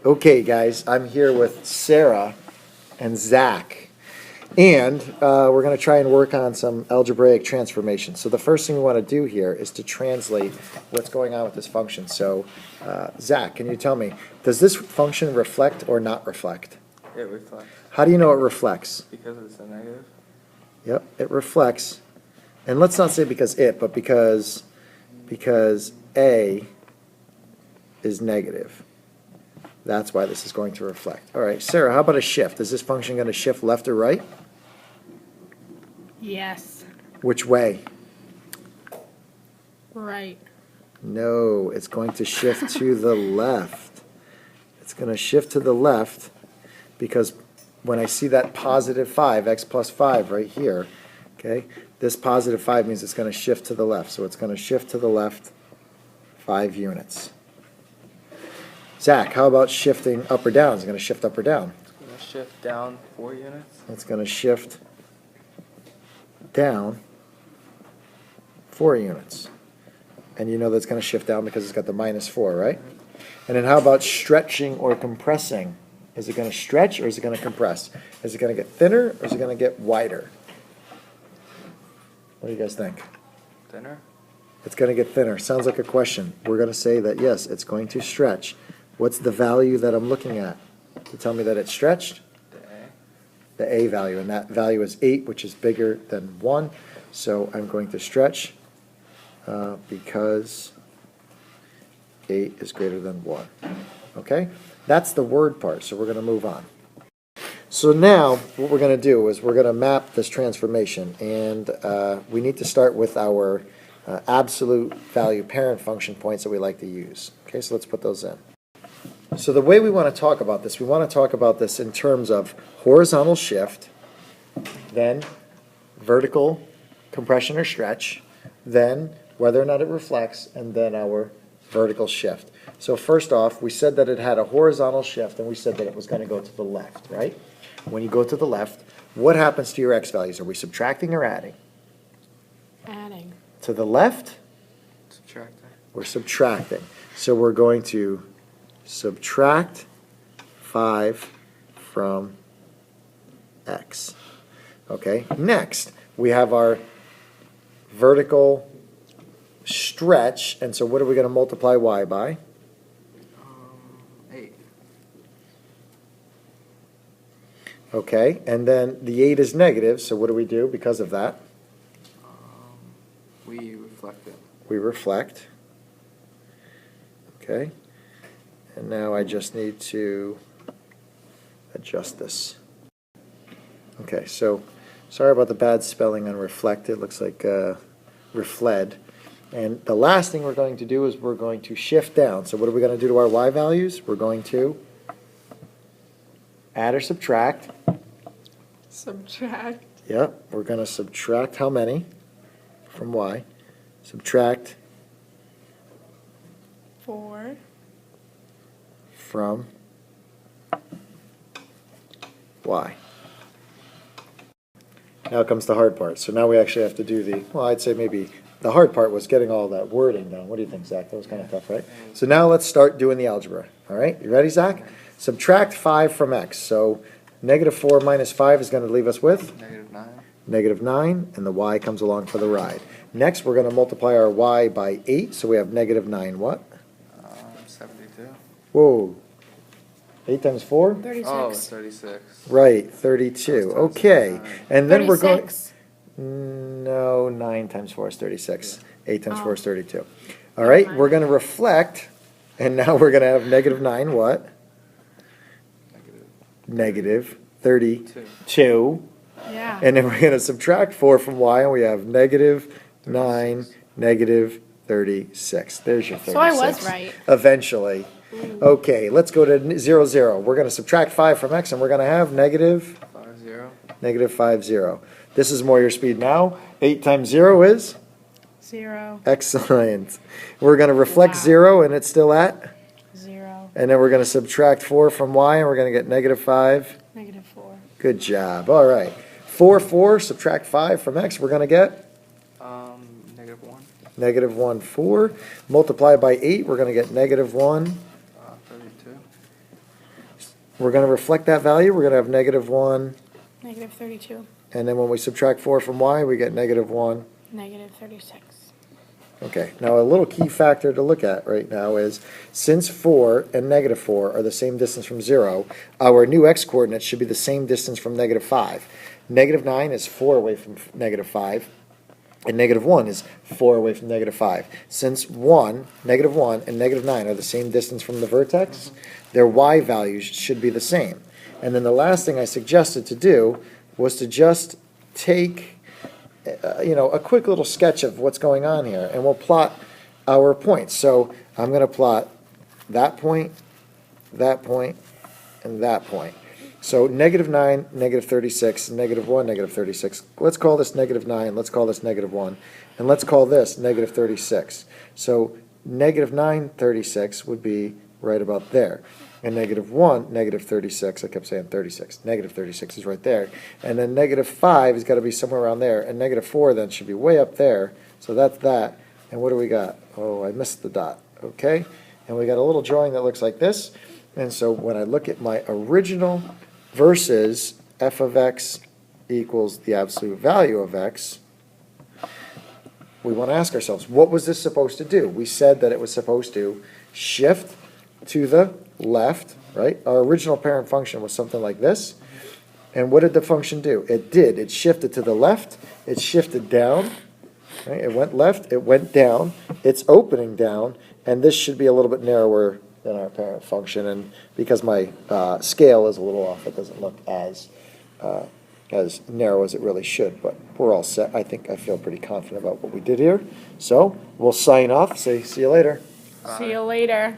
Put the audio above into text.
Okay, guys, I'm here with Sarah and Zach, and we're going to try and work on some algebraic transformations. So the first thing we want to do here is to translate what's going on with this function. So, Zach, can you tell me, does this function reflect or not reflect? It reflects. How do you know it reflects? Because it's a negative. Yep, it reflects. And let's not say but because A is negative. That's why this is going to reflect. All right, Sarah, how about a shift? Is this function going to shift left or right? Yes. Which way? Right. No, it's going to shift to the left. It's going to shift to the left because when I see that positive 5, x plus 5 right here, okay, this positive 5 means it's going to shift to the left. So it's going to shift to the left 5 units. Zach, how about shifting up or down? Is it going to shift up or down? It's going to shift down 4 units. It's going to shift down 4 units. And you know that's going to shift down because it's got the minus 4, right? And then how about stretching or compressing? Is it going to stretch or is it going to compress? Is it going to get thinner or is it going to get wider? What do you guys think? Thinner. It's going to get thinner. Sounds like a question. We're going to say that, yes, it's going to stretch. What's the value that I'm looking at to tell me that it's stretched? The A. The A value, and that value is 8, which is bigger than 1. So I'm going to stretch because 8 is greater than 1. Okay? That's the word part, so we're going to move on. So now what we're going to do is we're going to map this transformation, and we need to start with our absolute value parent function points that we like to use. Okay, so let's put those in. So the way we want to talk about this, we want to talk about this in terms of horizontal shift, then vertical compression or stretch, then whether or not it reflects, and then our vertical shift. So first off, we said that it had a horizontal shift, and we said that it was going to go to the left, right? When you go to the left, what happens to your x values? Are we subtracting or adding? Adding. To the left, Subtracting. we're subtracting. So we're going to subtract 5 from x. Okay, next we have our vertical stretch, and so what are we going to multiply y by? 8. Okay, and then the 8 is negative, so what do we do because of that? We reflect it. We reflect. Okay, and now I just need to adjust this. Okay, so sorry about the bad spelling on reflect. It looks like refled. And the last thing we're going to do is we're going to shift down. So what are we going to do to our y values? We're going to add or subtract. Subtract. Yep, we're going to subtract how many from y? Subtract 4. from y. Now comes the hard part. So now we actually have to do the, well, I'd say maybe the hard part was getting all that wording down. What do you think, Zach? That was kind of tough, right? So now let's start doing the algebra. All right, you ready, Zach? Subtract 5 from x. So negative 4 minus 5 is going to leave us with? Negative 9. Negative 9, and the y comes along for the ride. Next, we're going to multiply our y by 8, so we have negative 9 what? 72. Whoa. 8 times 4? 36. Oh, 36. Right, 32. Okay. And then we're going... 36. No, 9 times 4 is 36. 8 times 4 is Oh. 32. All right, we're going to reflect, and now we're going to have negative 9 what? Negative 32. Yeah. And then we're going to subtract 4 from y, and we have negative 9, negative 36. There's your 36. So I was right. Eventually. Okay, let's go to 0, 0. We're going to subtract 5 from x, and we're going to have negative 50. negative 5, 0. This is more your speed now. 8 times 0 is? 0. Excellent. We're going to reflect Wow. 0, and it's still at? 0. And then we're going to subtract 4 from y, and we're going to get negative 5. Negative 4. Good job. All right. 4, 4, subtract 5 from x, we're going to get? Negative 1. Negative 1, 4. Multiply by 8, we're going to get negative 1. 32. we're going to reflect that value. We're going to have negative 1, Negative 32. and then when we subtract 4 from y, we get negative 1. Negative 36. Okay, now a little key factor to look at right now is, since 4 and negative 4 are the same distance from 0, our new x-coordinates should be the same distance from negative 5. Negative 9 is 4 away from negative 5, and negative 1 is 4 away from negative 5. Since negative 1 and negative 9 are the same distance from the vertex, their y values should be the same. And then the last thing I suggested to do was to just take a quick little sketch of what's going on here, and we'll plot our points. So I'm going to plot that point, and that point. So negative 9, negative 36, negative 1, negative 36. Let's call this negative 9, let's call this negative 1, and let's call this negative 36. So negative 9, 36 would be right about there. And negative 1, negative 36, I kept saying 36, negative 36 is right there. And then negative 5 has got to be somewhere around there. And negative 4 then should be way up there. So that's that. And what do we got? Oh, I missed the dot. Okay? And we got a little drawing that looks like this. And so when I look at my original versus f of x equals the absolute value of x, we want to ask ourselves, what was this supposed to do? We said that it was supposed to shift to the left, right? Our original parent function was something like this. And what did the function do? It did. It shifted to the left. It shifted down. Right? It went left. It went down. It's opening down. And this should be a little bit narrower than our parent function. And because my scale is a little off, it doesn't look as narrow as it really should. But we're all set. I feel pretty confident about what we did here. So we'll sign off. Say, see you later. See you later.